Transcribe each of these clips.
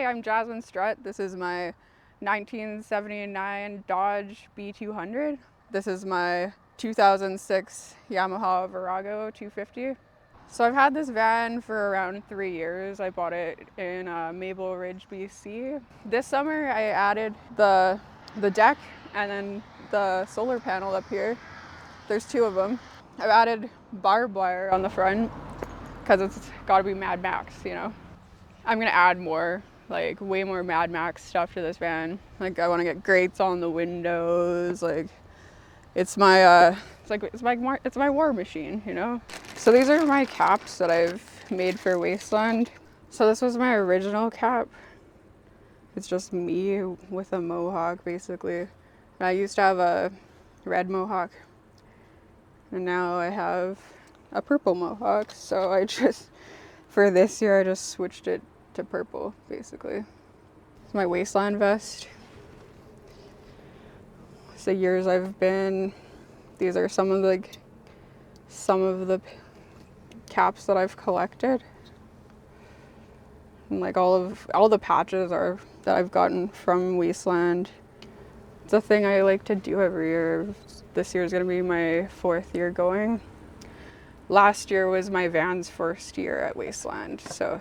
I'm Jasmine Strutt. This is my 1979 Dodge B200. This is my 2006 Yamaha Virago 250. So I've had this van for around 3 years. I bought it in Maple Ridge, BC. This summer I added the deck and then the solar panel up here. There's two of them. I've added barbed wire on the front because it's got to be Mad Max, you know. I'm gonna add more, like way more Mad Max stuff to this van. Like I want to get grates on the windows. Like it's my it's my war machine, you know. So these are my caps that I've made for Wasteland. So this was my original cap. It's just me with a mohawk basically. And I used to have a red mohawk, and now I have a purple mohawk. So I just, for this year, I just switched it to purple basically. It's my Wasteland vest. It's the years I've been. These are some of the caps that I've collected, and like all the patches are that I've gotten from Wasteland. It's a thing I like to do every year. This year is going to be my 4th year going. Last year was my van's first year at Wasteland. So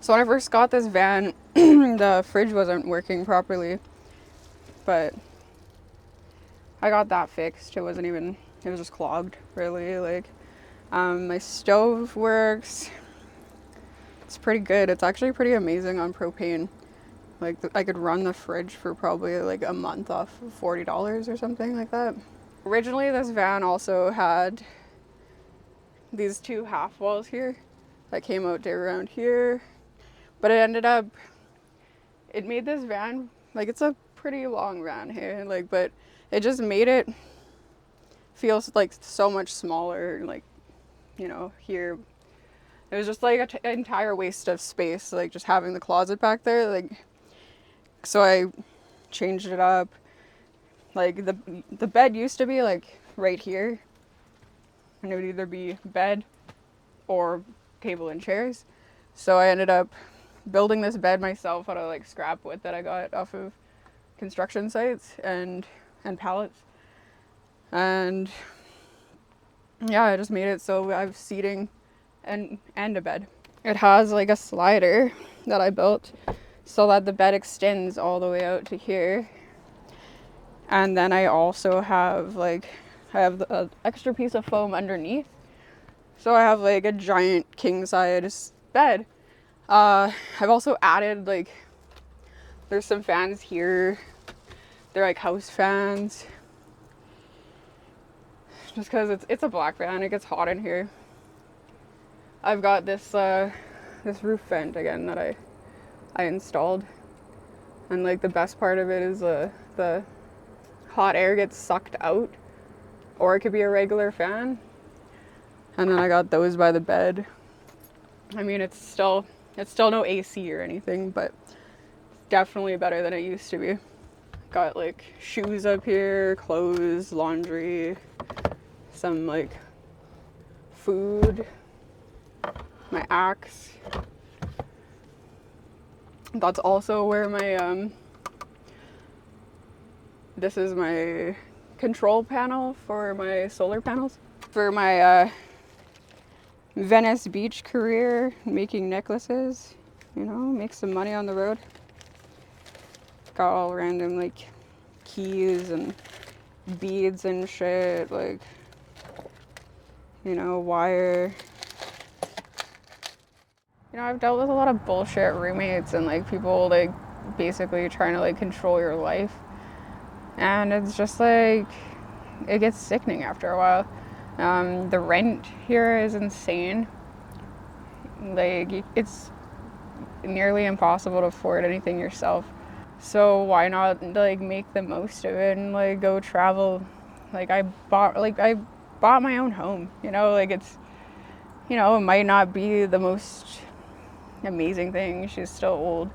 when I first got this van, the fridge wasn't working properly, but I got that fixed. It was just clogged, really. Like, my stove works. It's pretty good. It's actually pretty amazing on propane. Like, I could run the fridge for probably like a month off of $40 or something like that. Originally, this van also had these two half walls here that came out to around here. But it made this van, like it's a pretty long van here, like, but it just made it feel like so much smaller, like, you know, here. It was just like an entire waste of space, like just having the closet back there, like, so I changed it up. Like the bed used to be like right here, and it would either be bed or table and chairs. So I ended up building this bed myself out of like scrap wood that I got off of construction sites and pallets. And yeah, I just made it so I have seating and a bed. It has like a slider that I built so that the bed extends all the way out to here. And then I also have an extra piece of foam underneath. So I have like a giant king size bed. I've also added there's some fans here. They're like house fans. Just because it's a black van, it gets hot in here. I've got this roof vent again that I installed, and like the best part of it is the hot air gets sucked out, or it could be a regular fan. And then I got those by the bed. I mean, it's still no AC or anything, but definitely better than it used to be. Got like shoes up here, clothes, laundry, some like food, my axe. That's also where my this is my control panel for my solar panels. For my Venice Beach career, making necklaces, you know, make some money on the road. Got all random like keys and beads and shit, like, you know, wire. You know, I've dealt with a lot of bullshit roommates and like people like basically trying to like control your life. And it's just like, it gets sickening after a while. The rent here is insane. Like, it's nearly impossible to afford anything yourself. So why not like make the most of it and like go travel? Like I bought my own home, you know, like it's, you know, it might not be the most amazing thing. She's still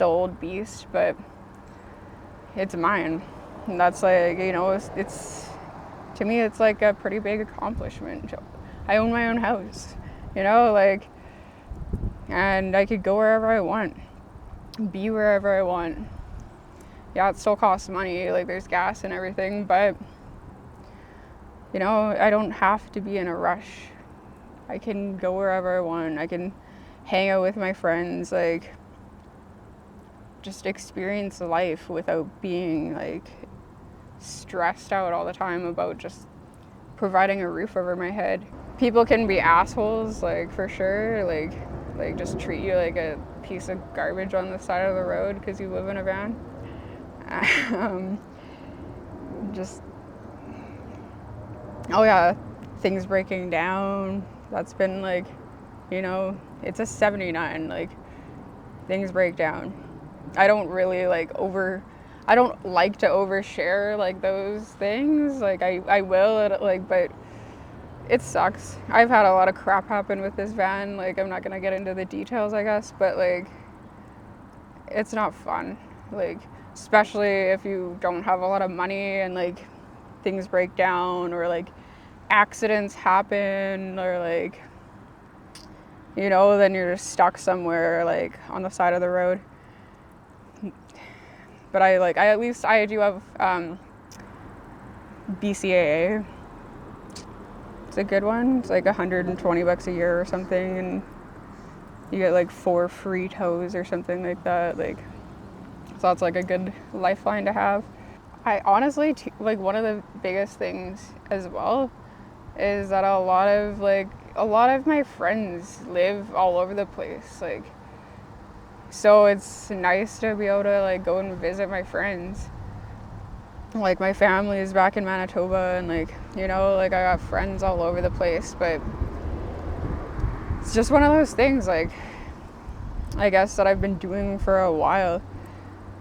old beast, but it's mine. And that's like, you know, it's to me, it's like a pretty big accomplishment. I own my own house, you know, like, and I could go wherever I want. be wherever I want. Yeah, it still costs money, like there's gas and everything, but you know, I don't have to be in a rush. I can go wherever I want. I can hang out with my friends, like just experience life without being like stressed out all the time about just providing a roof over my head. People can be assholes, like for sure, like just treat you like a piece of garbage on the side of the road because you live in a van. Just, oh yeah, things breaking down. That's been like, you know, it's a 79. Like things break down. I don't really I don't like to overshare like those things. Like I will, like, but it sucks. I've had a lot of crap happen with this van. Like I'm not gonna get into the details, I guess, but like it's not fun. Like especially if you don't have a lot of money and like things break down or like accidents happen or like, you know, then you're just stuck somewhere like on the side of the road. But I do have BCAA. It's a good one. It's like $120 a year or something, and you get like 4 free tows or something like that. Like, so that's like a good lifeline to have. I honestly like one of the biggest things as well is that a lot of my friends live all over the place. Like, so it's nice to be able to like go and visit my friends. Like my family is back in Manitoba and like, you know, like I got friends all over the place, but it's just one of those things like I guess that I've been doing for a while.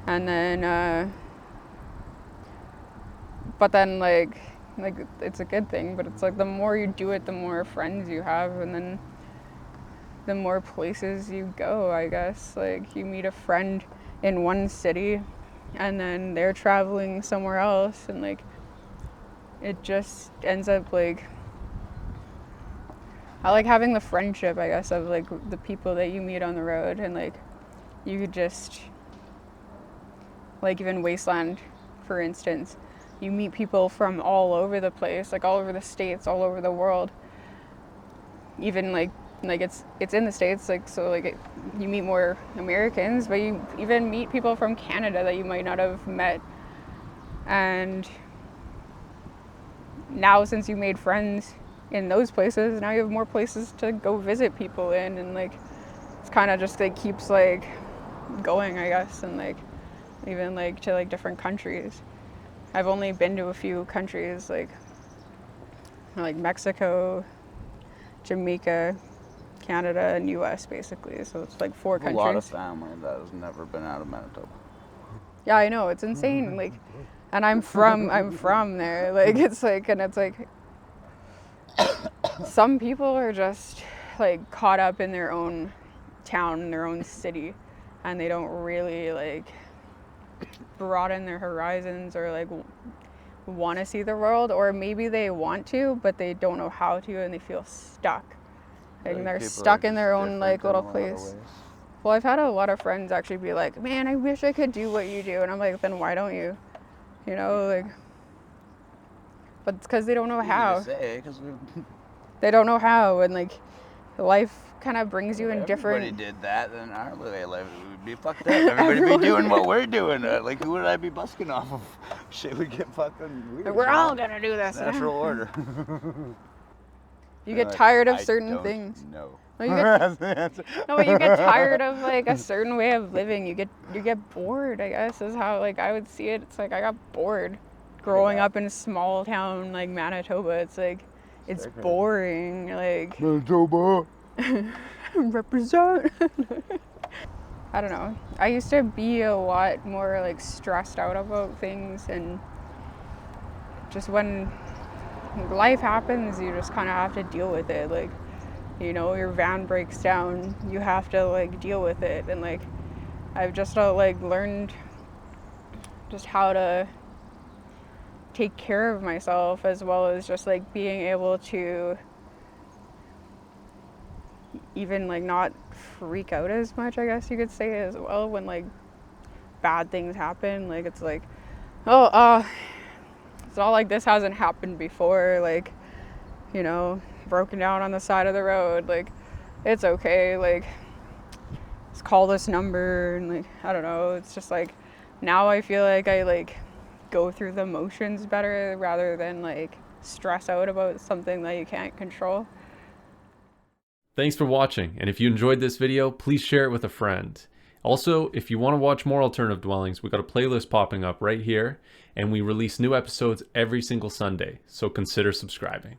And then but then like it's a good thing, but it's like the more you do it, the more friends you have, and then the more places you go, I guess. Like you meet a friend in one city and then they're traveling somewhere else, and like it just ends up like I like having the friendship, I guess, of like the people that you meet on the road, and like you could just like even Wasteland, for instance, you meet people from all over the place, like all over the states, all over the world. Even like it's in the States, like so like you meet more Americans, but you even meet people from Canada that you might not have met. And now since you made friends in those places, now you have more places to go visit people in, and like it's kind of just like keeps like going, I guess. And like even like to like different countries. I've only been to a few countries like Mexico, Jamaica, Canada, and US basically. So it's like 4 countries. A lot of family that has never been out of Manitoba. Yeah, I know, it's insane. Like, and I'm from there. Like it's like, and it's like some people are just like caught up in their own town, their own city, and they don't really like broaden their horizons or like want to see the world, or maybe they want to but they don't know how to and they feel stuck. Like they're stuck in their own like little place. Well, I've had a lot of friends actually be like, man, I wish I could do what you do, and I'm like, then why don't you? You know, like, but it's because they don't know how. They don't know how, and like life kind of brings you in different. Everybody did that, then our life would be fucked up. Everybody be doing what we're doing. Like, who would I be busking off of? Shit would get fucking weird. We're all gonna do this. Natural order. You get tired of certain things. No. No, you get tired of like a certain way of living. You get bored, I guess, is how like I would see it. It's like I got bored growing up in a small town like Manitoba. It's like it's boring. Like Manitoba. Represent. I don't know. I used to be a lot more like stressed out about things, and just when life happens, you just kind of have to deal with it. Like, you know, your van breaks down, you have to like deal with it. And like I've just like learned just how to take care of myself, as well as just like being able to even like not freak out as much, I guess you could say, as well, when like bad things happen. Like it's like, oh, it's not like this hasn't happened before, like, you know, broken down on the side of the road, like it's okay, like just call this number. And like, I don't know, it's just like now I feel like I like go through the motions better rather than like stress out about something that you can't control. Thanks for watching, and if you enjoyed this video, please share it with a friend. Also, if you want to watch more alternative dwellings, we got a playlist popping up right here, and we release new episodes every single Sunday, so consider subscribing.